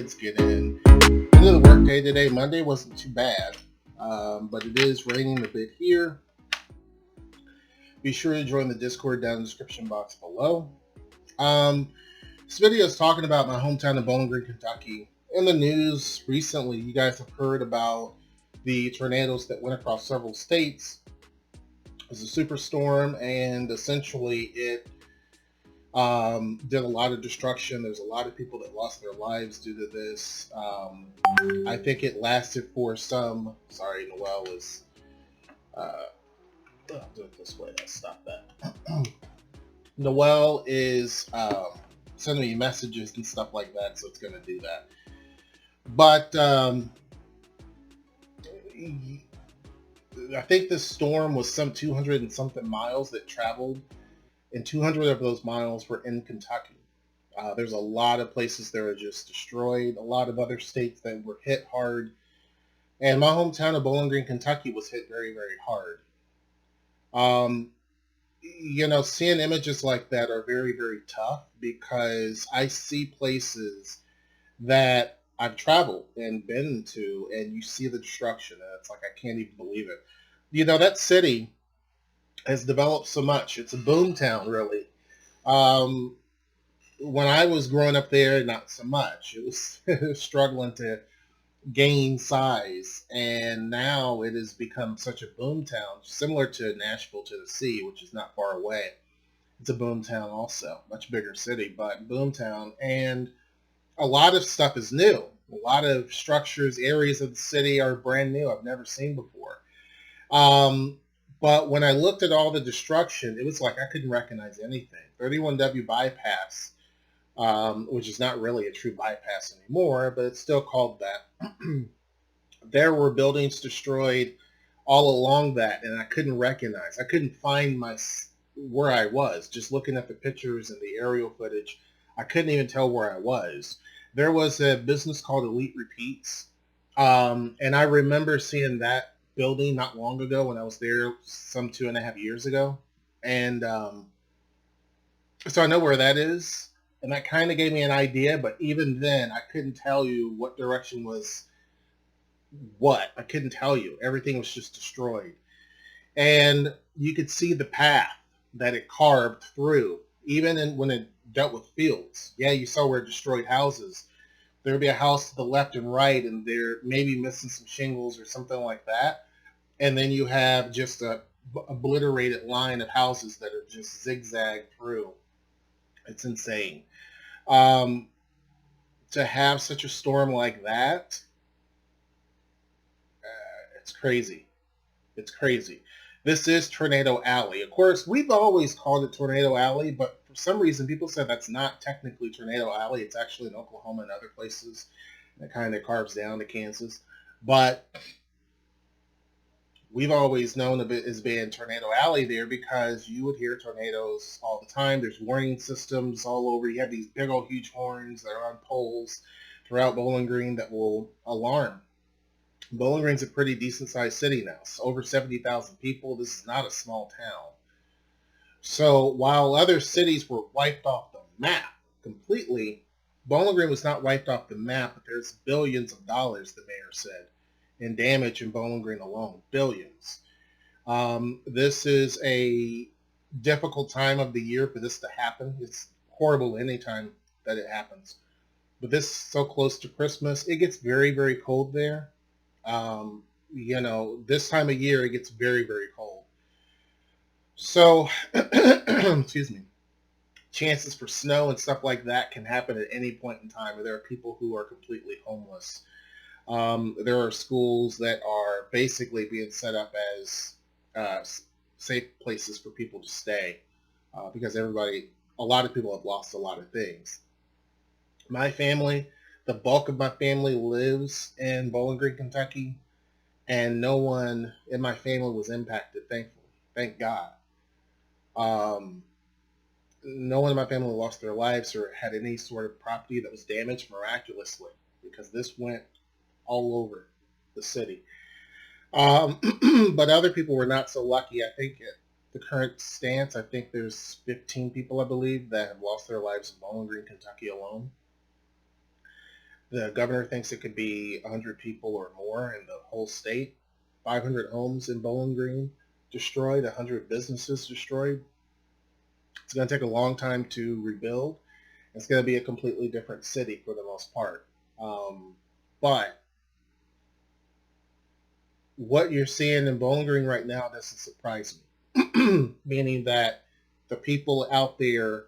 let's get in. End of the workday today. Monday wasn't too bad, but it is raining a bit here. Be sure to join the Discord down in the description box below. This video is talking about my hometown of Bowling Green, Kentucky. In the news recently, you guys have heard about the tornadoes that went across several states. It was a superstorm, and essentially it did a lot of destruction. There's a lot of people that lost their lives due to this. I think it lasted for some. Sorry, Noelle is. I'll do it this way. Let's stop that. Noelle is sending me messages and stuff like that, so it's going to do that. But I think this storm was some 200 and something miles that traveled, and 200 of those miles were in Kentucky. There's a lot of places that are just destroyed, a lot of other states that were hit hard, and my hometown of Bowling Green, Kentucky was hit very, very hard. Seeing images like that are very, very tough because I see places that I've traveled and been to, and you see the destruction, and it's like I can't even believe it. That city has developed so much. It's a boom town, really. When I was growing up there, not so much. It was struggling to gain size, and now it has become such a boom town, similar to Nashville, Tennessee, which is not far away. It's a boom town also, much bigger city, but boom town, and a lot of stuff is new. A lot of structures, areas of the city are brand new. I've never seen before. But when I looked at all the destruction, it was like I couldn't recognize anything. 31W bypass, which is not really a true bypass anymore, but it's still called that. There were buildings destroyed all along that, and I couldn't recognize. I couldn't find where I was. Just looking at the pictures and the aerial footage, I couldn't even tell where I was. There was a business called Elite Repeats, and I remember seeing that building not long ago when I was there some 2.5 years ago. And so I know where that is, and that kind of gave me an idea, but even then I couldn't tell you what direction was what. I couldn't tell you. Everything was just destroyed. And you could see the path that it carved through, even when it dealt with fields. Yeah, you saw where it destroyed houses. There would be a house to the left and right, and they're maybe missing some shingles or something like that. And then you have just a obliterated line of houses that are just zigzagged through. It's insane. To have such a storm like that, it's crazy. It's crazy. This is Tornado Alley. Of course, we've always called it Tornado Alley, but for some reason, people said that's not technically Tornado Alley. It's actually in Oklahoma and other places. It kind of carves down to Kansas. But we've always known of it as being Tornado Alley there because you would hear tornadoes all the time. There's warning systems all over. You have these big old huge horns that are on poles throughout Bowling Green that will alarm. Bowling Green's a pretty decent-sized city now. It's over 70,000 people. This is not a small town. So while other cities were wiped off the map completely, Bowling Green was not wiped off the map, but there's billions of dollars, the mayor said, in damage in Bowling Green alone. Billions. This is a difficult time of the year for this to happen. It's horrible anytime that it happens. But this is so close to Christmas. It gets very, very cold there. This time of year, it gets very, very cold. So, excuse me, chances for snow and stuff like that can happen at any point in time. There are people who are completely homeless. There are schools that are basically being set up as safe places for people to stay because a lot of people have lost a lot of things. My family, the bulk of my family lives in Bowling Green, Kentucky, and no one in my family was impacted, thankfully. Thank God. No one in my family lost their lives or had any sort of property that was damaged miraculously because this went all over the city. But other people were not so lucky. I think at the current stance, I think there's 15 people, I believe, that have lost their lives in Bowling Green, Kentucky alone. The governor thinks it could be 100 people or more in the whole state. 500 homes in Bowling Green destroyed, 100 businesses destroyed. It's going to take a long time to rebuild. It's going to be a completely different city for the most part. But what you're seeing in Bowling Green right now doesn't surprise me, meaning that the people out there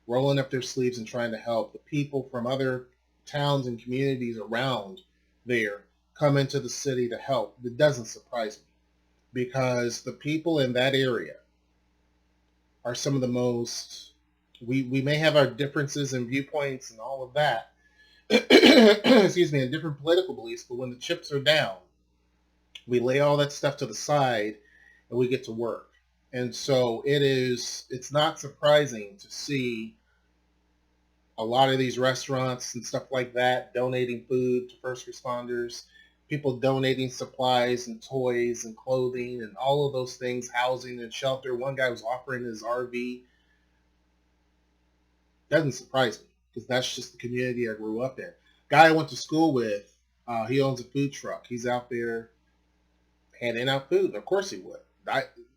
rolling up their sleeves and trying to help, the people from other towns and communities around there come into the city to help. It doesn't surprise me because the people in that area are some of the most, we may have our differences and viewpoints and all of that, excuse me, and different political beliefs, but when the chips are down, we lay all that stuff to the side and we get to work. And so it's not surprising to see a lot of these restaurants and stuff like that donating food to first responders, people donating supplies and toys and clothing and all of those things, housing and shelter. One guy was offering his RV. Doesn't surprise me because that's just the community I grew up in. Guy I went to school with, he owns a food truck. He's out there handing out food. Of course he would.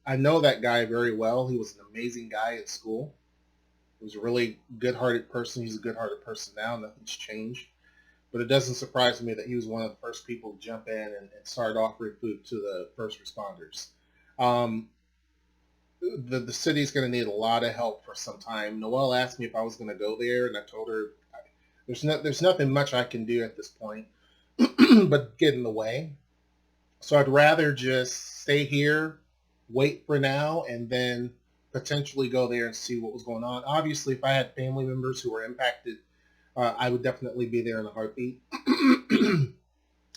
I know that guy very well. He was an amazing guy at school. He was a really good-hearted person. He's a good-hearted person now. Nothing's changed. But it doesn't surprise me that he was one of the first people to jump in and start offering food to the first responders. Um, the city's going to need a lot of help for some time. Noelle asked me if I was going to go there, and I told her there's nothing much I can do at this point but get in the way. So I'd rather just stay here, wait for now, and then potentially go there and see what was going on. Obviously, if I had family members who were impacted, I would definitely be there in a heartbeat.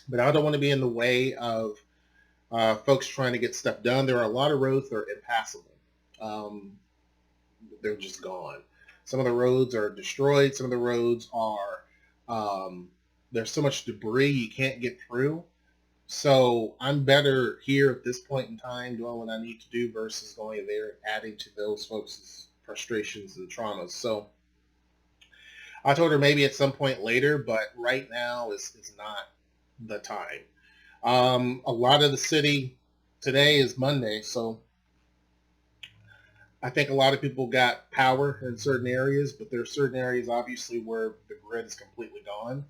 But I don't want to be in the way of folks trying to get stuff done. There are a lot of roads that are impassable. Um, they're just gone. Some of the roads are destroyed. Some of the roads are, there's so much debris you can't get through. So I'm better here at this point in time doing what I need to do versus going there and adding to those folks' frustrations and traumas. So I told her maybe at some point later, but right now is not the time. A lot of the city today is Monday, so I think a lot of people got power in certain areas, but there are certain areas obviously where the grid is completely gone.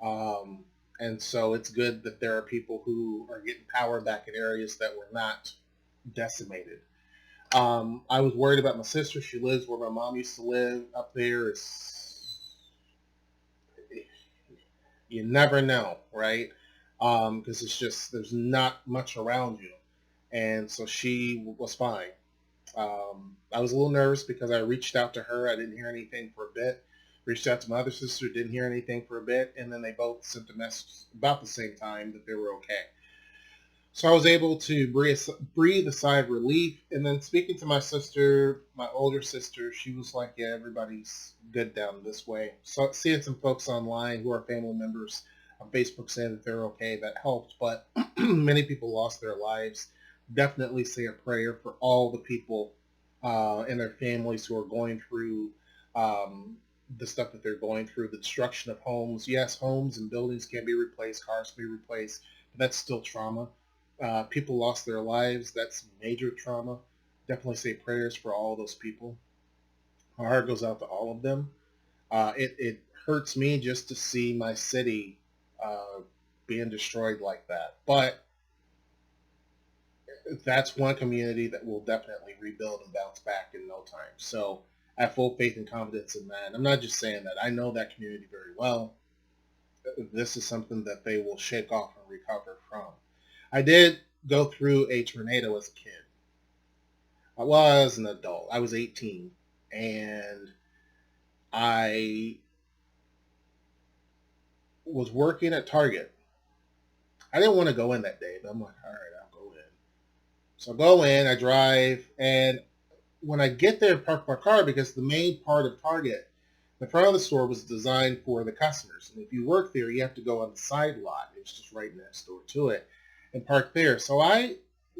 Um, and so it's good that there are people who are getting power back in areas that were not decimated. I was worried about my sister. She lives where my mom used to live. Up there, you never know, right? Because it's just there's not much around you, and so she was fine. I was a little nervous because I reached out to her. I didn't hear anything for a bit. Reached out to my other sister, didn't hear anything for a bit, and then they both sent a message about the same time that they were okay. So I was able to breathe a sigh of relief. And then speaking to my sister, my older sister, she was like, yeah, everybody's good down this way. So seeing some folks online who are family members on Facebook saying that they're okay, that helped. But many people lost their lives. Definitely say a prayer for all the people and their families who are going through um, the stuff that they're going through, the destruction of homes. Yes, homes and buildings can be replaced, cars can be replaced, but that's still trauma. People lost their lives. That's major trauma. Definitely say prayers for all those people. My heart goes out to all of them. It hurts me just to see my city uh, being destroyed like that. But that's one community that will definitely rebuild and bounce back in no time. So I have full faith and confidence in that. I'm not just saying that. I know that community very well. This is something that they will shake off and recover from. I did go through a tornado as a kid. I was an adult. I was 18, and I was working at Target. I didn't want to go in that day, but I'm like, all right, I'll go in. So I go in, I drive, and when I get there, park my car because the main part of Target, the front of the store was designed for the customers. And if you work there, you have to go on the side lot. It's just right next door to it and park there. So I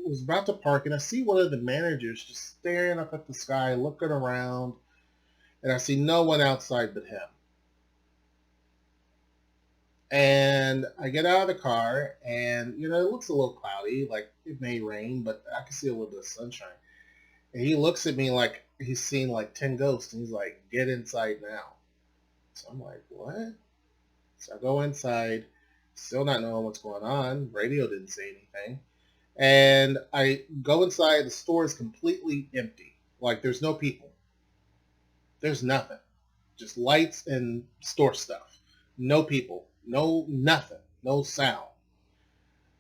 was about to park and I see one of the managers just staring up at the sky, looking around, and I see no one outside but him. And I get out of the car, and it looks a little cloudy, like it may rain, but I can see a little bit of sunshine. And he looks at me like he's seen like 10 ghosts, and he's like, "Get inside now." So I'm like, "What?" So I go inside, still not knowing what's going on. Radio didn't say anything. And I go inside. The store is completely empty. Like there's no people. There's nothing. Just lights and store stuff. No people. No nothing. No sound.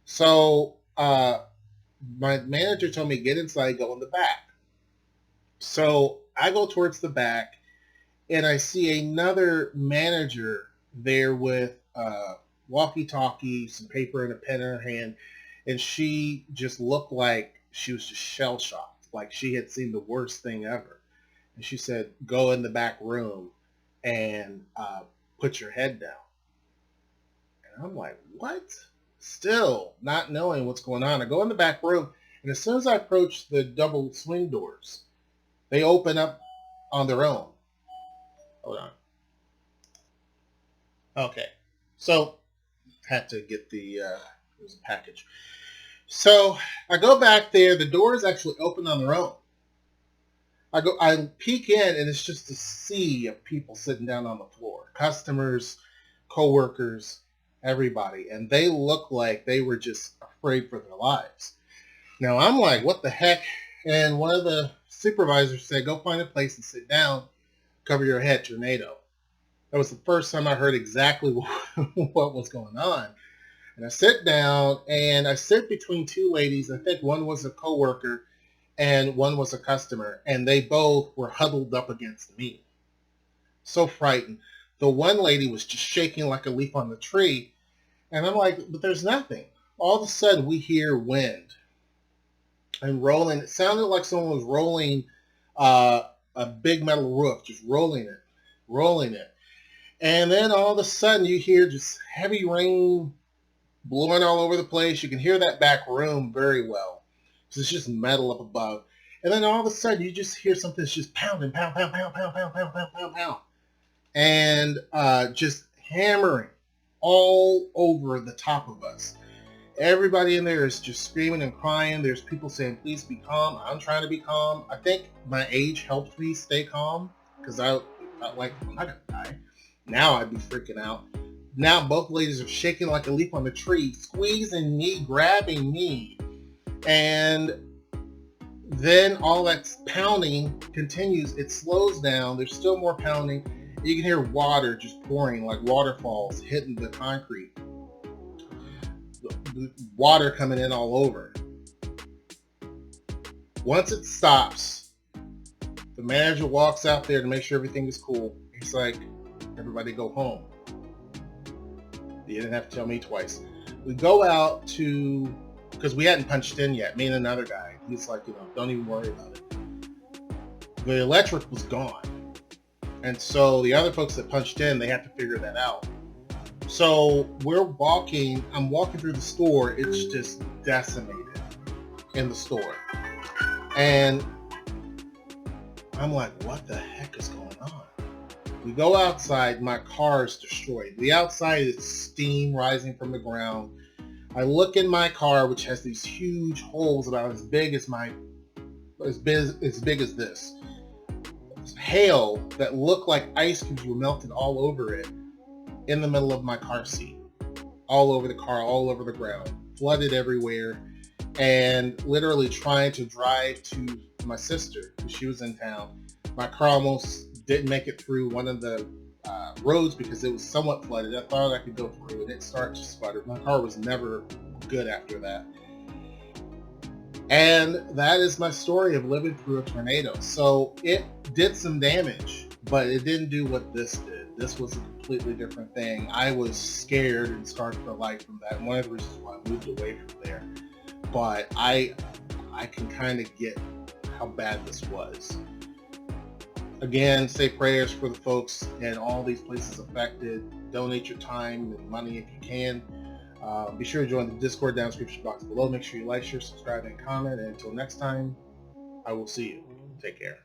So my manager told me get inside, go in the back. So I go towards the back, and I see another manager there with walkie-talkie, some paper, and a pen in her hand, and she just looked like she was just shell-shocked, like she had seen the worst thing ever. And she said, "Go in the back room and put your head down." And I'm like, "What?" Still not knowing what's going on. I go in the back room, and as soon as I approach the double swing doors, they open up on their own. Hold on. Okay. So had to get there's a package. So I go back there. The doors actually open on their own. I peek in, and it's just a sea of people sitting down on the floor. Customers, coworkers, everybody. And they look like they were just afraid for their lives. Now I'm like, what the heck? And one of the supervisors said, go find a place and sit down, cover your head, tornado. That was the first time I heard exactly what was going on. And I sit down, and I sit between two ladies. I think one was a coworker and one was a customer, and they both were huddled up against me. So frightened. The one lady was just shaking like a leaf on the tree, and I'm like, but there's nothing. All of a sudden, we hear wind and rolling. It sounded like someone was rolling a big metal roof, just rolling it. And then all of a sudden, you hear just heavy rain blowing all over the place. You can hear that back room very well. So it's just metal up above. And then all of a sudden, you just hear something that's just pounding, pound, pound, pound, pound, pound, pound, pound, pound, pound. And just hammering all over the top of us. Everybody in there is just screaming and crying. There's people saying, please be calm. I'm trying to be calm. I think my age helped me stay calm because I felt like I'm not going to die. Now I'd be freaking out. Now both ladies are shaking like a leaf on the tree, squeezing me, grabbing me. And then all that pounding continues. It slows down. There's still more pounding. You can hear water just pouring like waterfalls hitting the concrete. Water coming in all over. Once it stops, the manager walks out there to make sure everything is cool. He's like, everybody go home. He didn't have to tell me twice. We go out to, because we hadn't punched in yet, me and another guy. He's like, don't even worry about it. The electric was gone. And so the other folks that punched in, they had to figure that out. So I'm walking through the store. It's just decimated in the store. And I'm like, what the heck is going on? We go outside. My car is destroyed. The outside is steam rising from the ground. I look in my car, which has these huge holes about as big as this. Hail that looked like ice cubes were melted all over it in the middle of my car seat. All over the car, all over the ground. Flooded everywhere. And literally trying to drive to my sister, because she was in town. My car almost didn't make it through one of the roads because it was somewhat flooded. I thought I could go through, and it started to sputter. My car was never good after that. And that is my story of living through a tornado. So it did some damage, but it didn't do what this did. This was a completely different thing. I was scared and scarred for life from that. And one of the reasons why I moved away from there. But I can kind of get how bad this was. Again, say prayers for the folks in all these places affected. Donate your time and money if you can. Be sure to join the Discord down in the description box below. Make sure you like, share, subscribe, and comment. And until next time, I will see you. Take care.